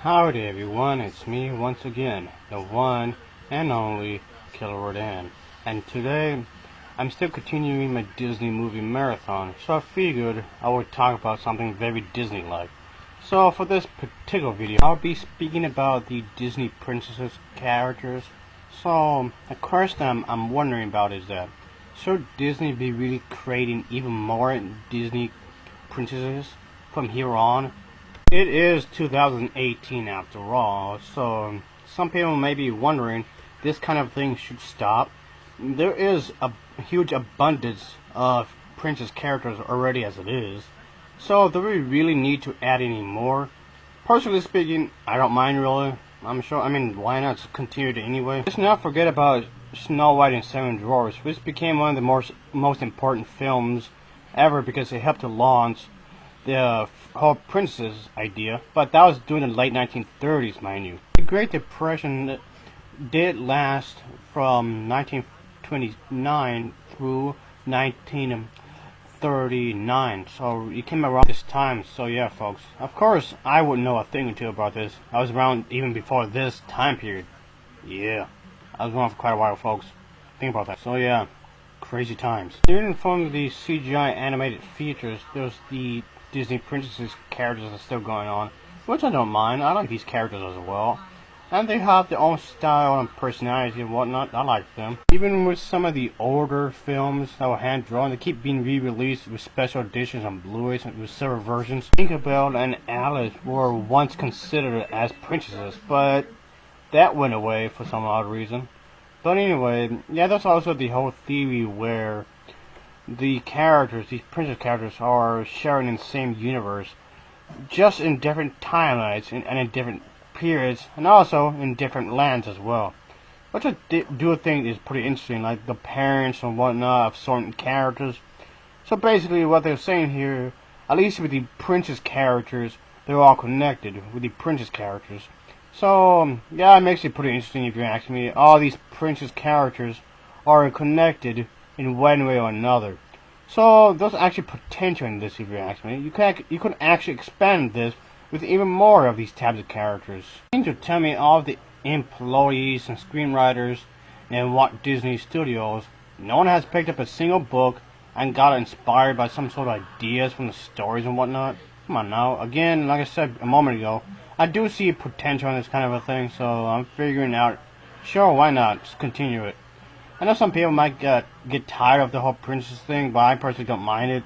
Howdy everyone, it's me once again, the one and only Killer Rodan. And today, I'm still continuing my Disney movie marathon, so I figured I would talk about something very Disney-like. So for this particular video, I'll be speaking about the Disney princesses characters. So, the question I'm wondering about is that, should Disney be really creating even more Disney princesses from here on? It is 2018 after all, so some people may be wondering this kind of thing should stop. There is a huge abundance of princess characters already as it is, so do we really need to add any more? Personally speaking, I don't mind really. Why not just continue it anyway? Let's not forget about Snow White and Seven Dwarfs, which became one of the most important films ever because it helped to launch the whole princess idea, but that was during the late 1930s, mind you. The Great Depression did last from 1929 through 1939, so it came around this time. So yeah, folks, of course I wouldn't know a thing or two about this. I was around even before this time period. Yeah, I was around for quite a while, folks. Think about that. So yeah, crazy times. Even from the CGI animated features, there's the Disney princesses characters are still going on, which I don't mind. I like these characters as well, and they have their own style and personality and whatnot. I like them. Even with some of the older films that were hand drawn, they keep being re-released with special editions on Blu-rays and with several versions. Tinkerbell and Alice were once considered as princesses, but that went away for some odd reason. But anyway, yeah, that's also the whole theory where the characters, these princess characters, are sharing in the same universe, just in different timelines and in different periods, and also in different lands as well. Which I do think is pretty interesting, like the parents and whatnot of certain characters. So basically what they're saying here, at least with the princess characters, they're all connected with the princess characters. So, yeah, it makes it pretty interesting if you ask me. All these princess characters are connected in one way or another. So there's actually potential in this if you ask me. You could actually expand this with even more of these types of characters. You to tell me all of the employees and screenwriters in Walt Disney Studios, no one has picked up a single book and got inspired by some sort of ideas from the stories and whatnot? Come on now. Again, like I said a moment ago, I do see potential in this kind of a thing, so I'm figuring out, sure, why not? Just continue it. I know some people might get tired of the whole princess thing, but I personally don't mind it.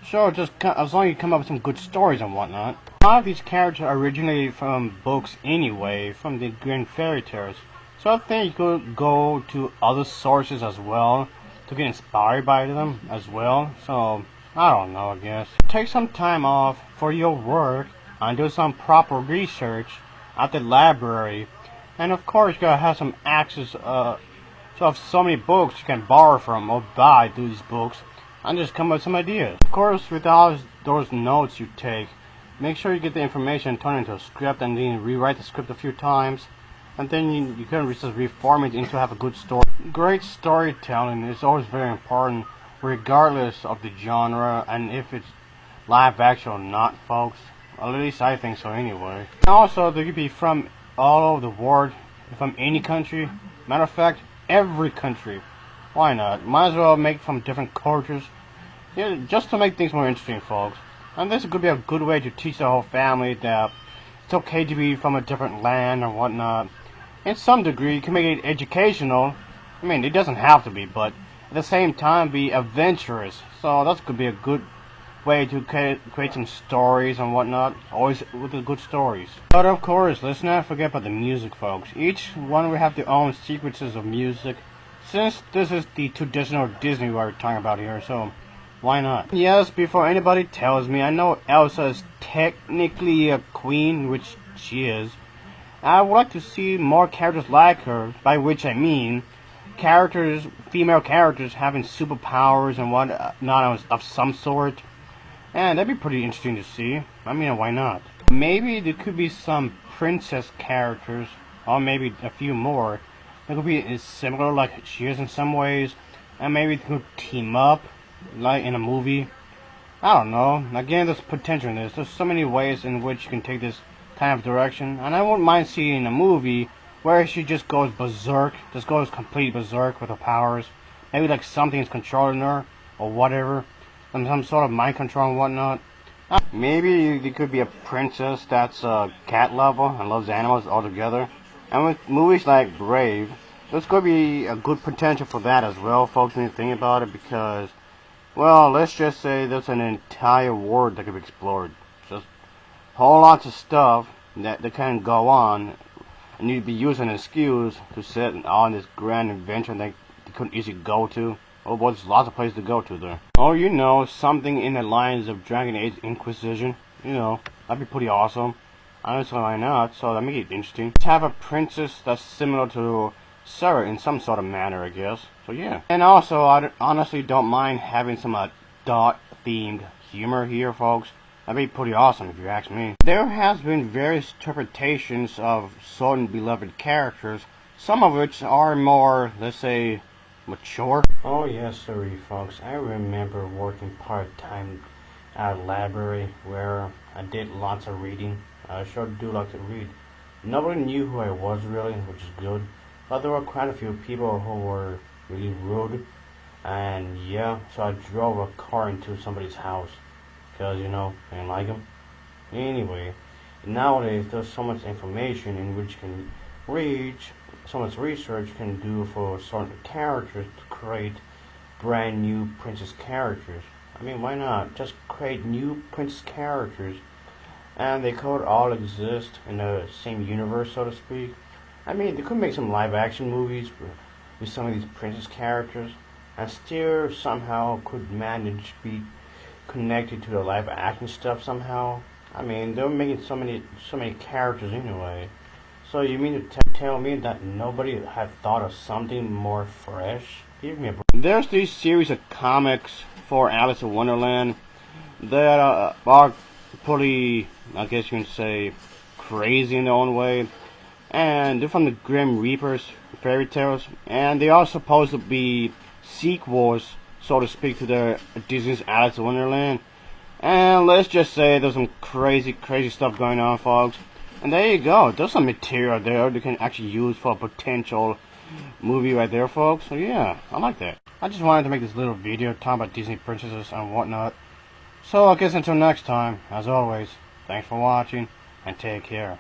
Sure, just as long as you come up with some good stories and whatnot. A lot of these characters originated from books anyway, from the Grimm fairy tales. So I think you could go to other sources as well to get inspired by them as well. So, I don't know, I guess. Take some time off for your work and do some proper research at the library. And of course, you gotta have some access so if so many books you can borrow from or buy through these books and just come up with some ideas. Of course, with all those notes you take, make sure you get the information turned into a script and then rewrite the script a few times, and then you can just reform it into have a good story. Great storytelling is always very important regardless of the genre and if it's live action or not, folks. At least I think so anyway. And also, they could be from all over the world, from any country. Matter of fact, every country. Why not? Might as well make from different cultures. Yeah, just to make things more interesting, folks. And this could be a good way to teach the whole family that it's okay to be from a different land or whatnot. In some degree, you can make it educational. I mean, it doesn't have to be, but at the same time, be adventurous. So that could be a good way to create some stories and whatnot, always with the good stories. But of course, let's not forget about the music, folks. Each one will have their own sequences of music, since this is the traditional Disney we're talking about here, so why not? Yes, before anybody tells me, I know Elsa is technically a queen, which she is. I would like to see more characters like her, by which I mean female characters having superpowers and whatnot of some sort. And that'd be pretty interesting to see. I mean, why not? Maybe there could be some princess characters, or maybe a few more, that could be similar like she is in some ways, and maybe they could team up, like in a movie. I don't know. Again, there's potential in this. There's so many ways in which you can take this kind of direction, and I wouldn't mind seeing a movie where she just goes berserk, just goes complete berserk with her powers. Maybe like something is controlling her, or whatever, some sort of mind control and whatnot. Maybe there could be a princess that's cat lover and loves animals altogether. And with movies like Brave, there's going to be a good potential for that as well, folks, when you think about it, because, well, let's just say there's an entire world that could be explored. Just whole lots of stuff that can go on, and you'd be using an excuse to set on this grand adventure that you couldn't easily go to. Oh, well, there's lots of places to go to there. Or, you know, something in the lines of Dragon Age Inquisition. You know, that'd be pretty awesome. Honestly, why not? So that make it interesting. To have a princess that's similar to Sarah in some sort of manner, I guess. So yeah. And also, I honestly don't mind having some adult-themed humor here, folks. That'd be pretty awesome if you ask me. There has been various interpretations of certain beloved characters, some of which are more, let's say, mature. Oh yes, sorry folks. I remember working part-time at a library where I did lots of reading. I sure do like to read. Nobody knew who I was really, which is good. But there were quite a few people who were really rude. And yeah, so I drove a car into somebody's house. Because, you know, I didn't like them. Anyway, nowadays there's so much information in which you can reach, so much research you can do for certain characters to create brand new princess characters. I mean, why not? Just create new princess characters, and they could all exist in the same universe, so to speak. I mean, they could make some live action movies with some of these princess characters, and still somehow could manage to be connected to the live action stuff somehow. I mean, they're making so many characters anyway. So you mean to tell me that nobody had thought of something more fresh? Give me a break. There's this series of comics for Alice in Wonderland that are pretty, I guess you can say, crazy in their own way. And they're from the Grim Reapers fairy tales. And they are supposed to be sequels, so to speak, to the Disney's Alice in Wonderland. And let's just say there's some crazy stuff going on, folks. And there you go. There's some material there they can actually use for a potential movie right there, folks. So yeah, I like that. I just wanted to make this little video talking about Disney princesses and whatnot. So I guess until next time, as always, thanks for watching and take care.